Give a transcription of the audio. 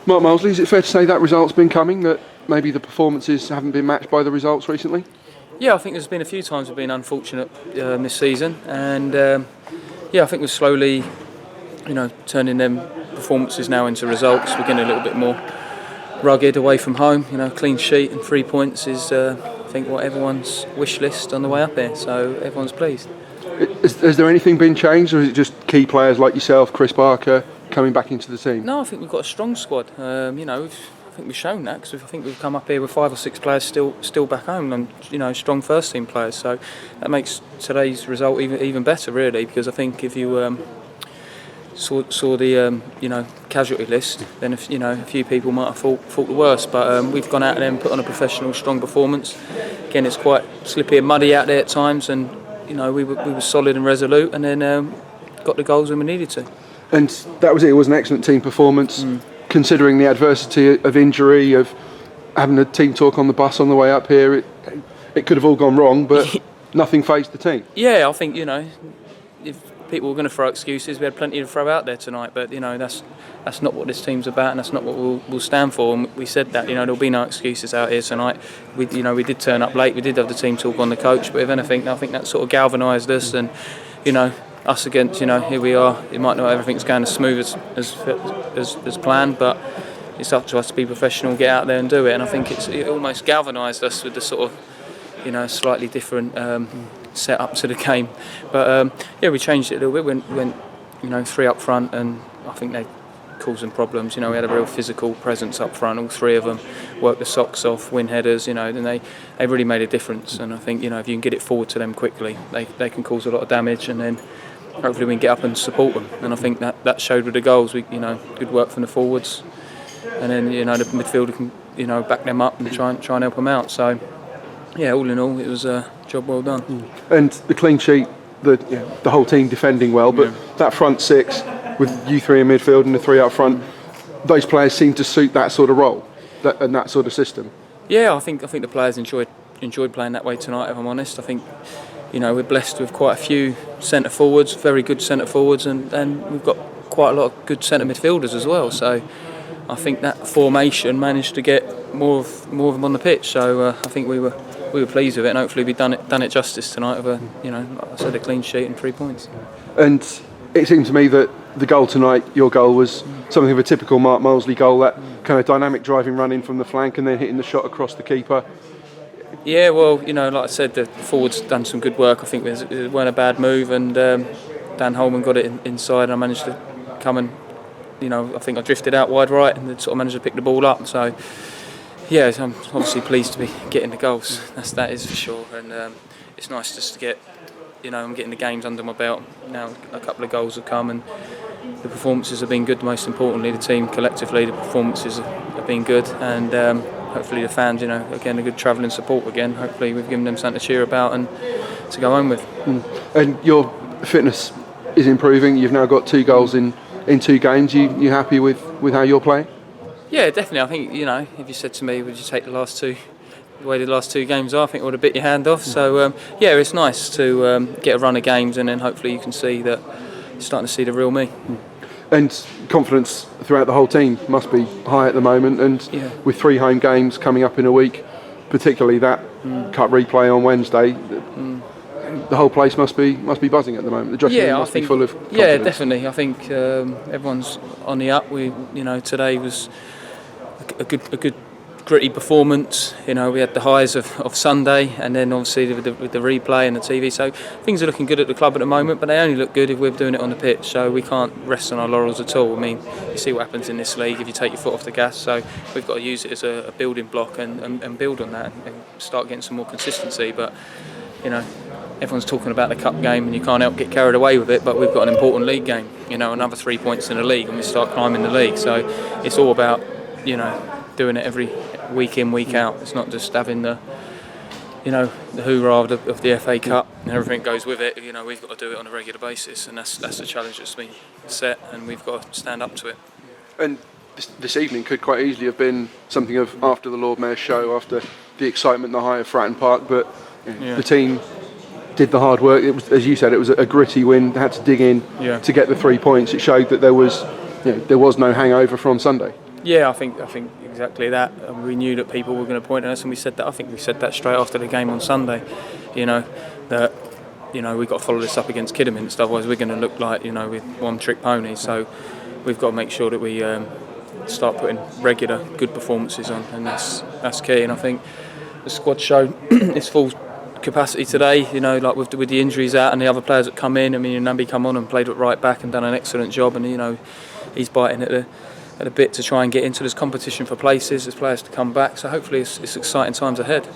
Mark Molesley, is it fair to say that result's been coming, that maybe the performances haven't been matched by the results recently? Yeah, I think there's been a few times we've been unfortunate this season, and I think we're slowly, turning them performances now into results. We're getting a little bit more rugged away from home. Clean sheet and 3 points is, I think, what everyone's wish list on the way up here. So everyone's pleased. Has there anything been changed, or is it just key players like yourself, Chris Barker, coming back into the team? No, I think we've got a strong squad. I think we've shown that, because I think we've come up here with 5 or 6 players still back home, and strong first team players. So that makes today's result even better, really. Because I think if you saw the casualty list, then a few people might have thought the worst. But we've gone out there and put on a professional, strong performance. Again, it's quite slippy and muddy out there at times, and we were solid and resolute, and then got the goals when we needed to. And that was it. It was an excellent team performance, considering the adversity of injury, of having a team talk on the bus on the way up here. It could have all gone wrong, but nothing fazed the team. Yeah, I think if people were going to throw excuses, we had plenty to throw out there tonight. But that's not what this team's about, and that's not what we'll stand for. And we said that there'll be no excuses out here tonight. We did turn up late. We did have the team talk on the coach, but if anything, I think that sort of galvanised us. And us against, here we are. It might not everything's going as smooth as planned, but it's up to us to be professional, get out there and do it. And I think it almost galvanised us with the sort of, slightly different set up to the game. But we changed it a little bit. Went 3 up front, and I think they caused some problems. We had a real physical presence up front. All 3 of them worked the socks off, win headers. Then they really made a difference. And I think if you can get it forward to them quickly, they can cause a lot of damage, and then hopefully we can get up and support them. And I think that showed with the goals. We good work from the forwards, and then the midfielder can back them up and try and help them out. So all in all, it was a job well done. And the clean sheet, the whole team defending well, but that front 6 with you 3 in midfield and the 3 up front, those players seem to suit that sort of role and that sort of system. Yeah, I think the players enjoyed playing that way tonight, if I'm honest. I think we're blessed with quite a few centre forwards, very good centre forwards, and we've got quite a lot of good centre midfielders as well. So I think that formation managed to get more of them on the pitch. So I think we were pleased with it, and hopefully we've done it justice tonight with like I said, a clean sheet and 3 points. And it seemed to me that the goal tonight, your goal, was something of a typical Mark Molesley goal, that kind of dynamic driving run in from the flank and then hitting the shot across the keeper. Yeah, well, like I said, the forwards done some good work. I think it weren't a bad move, and Dan Holman got it inside, and I managed to come and, I think I drifted out wide right and sort of managed to pick the ball up. So, yeah, I'm obviously pleased to be getting the goals. That is for sure, and it's nice just to get, I'm getting the games under my belt now. A couple of goals have come, and the performances have been good. Most importantly, the team collectively, the performances have been good, and hopefully the fans, again, a good travelling support again. Hopefully we've given them something to cheer about and to go home with. And your fitness is improving. You've now got 2 goals in 2 games. You happy with how you're playing? Yeah, definitely. I think, if you said to me, would you take the way the last 2 games are, I think I would have bit your hand off. So, it's nice to get a run of games, and then hopefully you can see that you're starting to see the real me. And confidence throughout the whole team must be high at the moment, and with 3 home games coming up in a week, particularly that cup replay on Wednesday, the whole place must be buzzing at the moment. The dressing room must be full of confidence. Yeah, definitely. I think everyone's on the up. Today was a good gritty performance. We had the highs of Sunday, and then obviously with the replay and the TV. So things are looking good at the club at the moment, but they only look good if we're doing it on the pitch. So we can't rest on our laurels at all. I mean, you see what happens in this league if you take your foot off the gas. So we've got to use it as a building block and build on that and start getting some more consistency. But everyone's talking about the cup game, and you can't help get carried away with it. But we've got an important league game. Another 3 points in the league, and we start climbing the league. So it's all about doing it every week in, week out. It's not just having the hoorah of the FA Cup and everything goes with it. We've got to do it on a regular basis, and that's the challenge that's been set, and we've got to stand up to it. And this evening could quite easily have been something of after the Lord Mayor's show, after the excitement, the high of Fratton Park, but the team did the hard work. It was, as you said, it was a gritty win. They had to dig in to get the 3 points. It showed that there was no hangover from Sunday. Yeah, I think exactly that. We knew that people were going to point at us, and we said that. I think we said that straight after the game on Sunday. You know, that we've got to follow this up against Kidderminster, otherwise we're going to look like with one-trick ponies. So we've got to make sure that we start putting regular good performances on, and that's key. And I think the squad showed its full capacity today. Like with the injuries out and the other players that come in. I mean, Nambi come on and played at right back and done an excellent job, and he's biting at the bit to try and get into this competition for places. There's players to come back, so hopefully it's exciting times ahead.